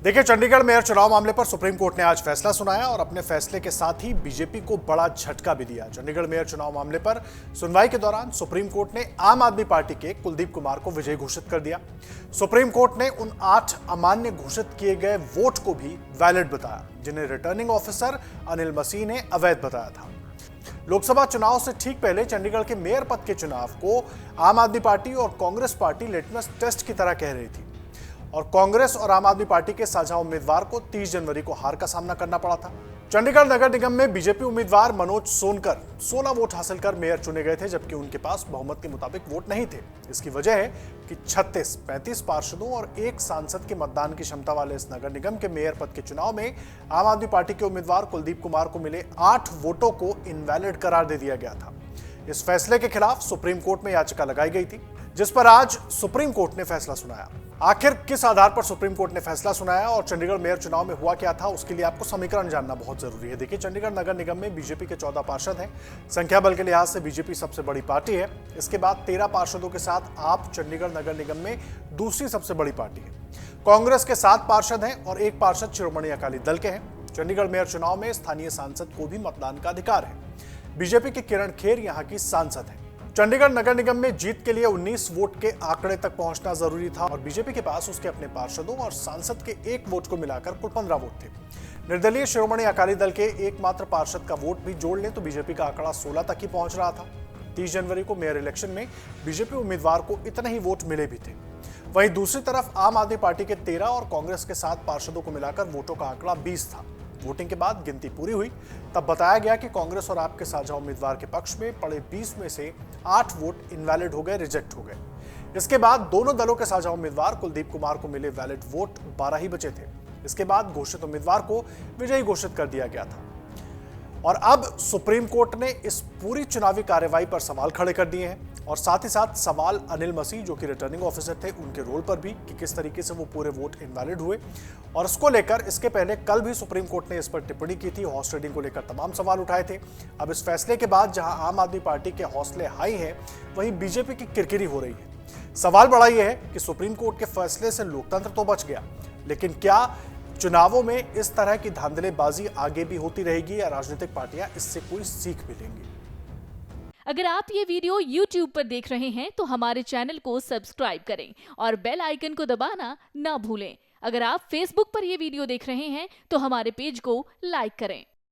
देखिए, चंडीगढ़ मेयर चुनाव मामले पर सुप्रीम कोर्ट ने आज फैसला सुनाया और अपने फैसले के साथ ही बीजेपी को बड़ा झटका भी दिया। चंडीगढ़ मेयर चुनाव मामले पर सुनवाई के दौरान सुप्रीम कोर्ट ने आम आदमी पार्टी के कुलदीप कुमार को विजयी घोषित कर दिया। सुप्रीम कोर्ट ने उन 8 अमान्य घोषित किए गए वोट को भी वैलिड बताया, जिन्हें रिटर्निंग ऑफिसर अनिल मसीह ने अवैध बताया था। लोकसभा चुनाव से ठीक पहले चंडीगढ़ के मेयर पद के चुनाव को आम आदमी पार्टी और कांग्रेस पार्टी लिटमस टेस्ट की तरह कह रही थी और कांग्रेस और आम आदमी पार्टी के साझा उम्मीदवार को 30 जनवरी को हार का सामना करना पड़ा था। चंडीगढ़ नगर निगम में बीजेपी उम्मीदवार मनोज सोनकर 16 वोट हासिल कर मेयर चुने गए थे, जबकि उनके पास बहुमत के मुताबिक वोट नहीं थे। इसकी वजह है कि 35 पार्षदों और 1 सांसद के मतदान की क्षमता वाले इस नगर निगम के मेयर पद के चुनाव में आम आदमी पार्टी के उम्मीदवार कुलदीप कुमार को मिले 8 वोटों को इनवैलिड करार दे दिया गया था। इस फैसले के खिलाफ सुप्रीम कोर्ट में याचिका लगाई गई थी, जिस पर आज सुप्रीम कोर्ट ने फैसला सुनाया। आखिर किस आधार पर सुप्रीम कोर्ट ने फैसला सुनाया और चंडीगढ़ मेयर चुनाव में हुआ क्या था, उसके लिए आपको समीकरण जानना बहुत जरूरी है। देखिए, चंडीगढ़ नगर निगम में बीजेपी के 14 पार्षद हैं। संख्या बल के लिहाज से बीजेपी सबसे बड़ी पार्टी है। इसके बाद 13 पार्षदों के साथ आप चंडीगढ़ नगर निगम में दूसरी सबसे बड़ी पार्टी है। कांग्रेस के 7 पार्षद हैं और 1 पार्षद शिरोमणि अकाली दल के हैं। चंडीगढ़ मेयर चुनाव में स्थानीय सांसद को भी मतदान का अधिकार है। बीजेपी की किरण खेर यहाँ की सांसद है। चंडीगढ़ नगर निगम में जीत के लिए 19 वोट के आंकड़े तक पहुंचना जरूरी था और बीजेपी के पास उसके अपने पार्षदों और सांसद के 1 वोट को मिलाकर कुल 15 वोट थे। निर्दलीय शिरोमणि अकाली दल के एकमात्र पार्षद का वोट भी जोड़ लें तो बीजेपी का आंकड़ा 16 तक ही पहुंच रहा था। 30 जनवरी को मेयर इलेक्शन में बीजेपी उम्मीदवार को इतने ही वोट मिले भी थे। वहीं दूसरी तरफ आम आदमी पार्टी के 13 और कांग्रेस के 7 पार्षदों को मिलाकर वोटों का आंकड़ा 20 था। वोटिंग के बाद गिनती पूरी हुई तब बताया गया कि कांग्रेस और आपके साझा उम्मीदवार के पक्ष में पड़े 20 में से 8 वोट इनवैलिड हो गए, रिजेक्ट हो गए। इसके बाद दोनों दलों के साझा उम्मीदवार कुलदीप कुमार को मिले वैलिड वोट 12 ही बचे थे। इसके बाद घोषित उम्मीदवार को विजयी घोषित कर दिया गया था और अब सुप्रीम कोर्ट ने इस पूरी चुनावी कार्रवाई पर सवाल खड़े कर दिए हैं और साथ ही साथ सवाल अनिल मसीह, जो कि रिटर्निंग ऑफिसर थे, उनके रोल पर भी कि किस तरीके से वो पूरे वोट इनवैलिड हुए। और इसको लेकर इसके पहले कल भी सुप्रीम कोर्ट ने इस पर टिप्पणी की थी। हॉर्स ट्रेडिंग को लेकर तमाम सवाल उठाए थे। अब इस फैसले के बाद जहां आम आदमी पार्टी के हौसले हाई हैं, वहीं बीजेपी की किरकिरी हो रही है। सवाल बड़ा यह है कि सुप्रीम कोर्ट के फैसले से लोकतंत्र तो बच गया, लेकिन क्या चुनावों में इस तरह की धांधलेबाजी आगे भी होती रहेगी या राजनीतिक पार्टियां इससे कोई सीख भी लेंगी? अगर आप ये वीडियो YouTube पर देख रहे हैं तो हमारे चैनल को सब्सक्राइब करें और बेल आइकन को दबाना ना भूलें। अगर आप Facebook पर ये वीडियो देख रहे हैं तो हमारे पेज को लाइक करें।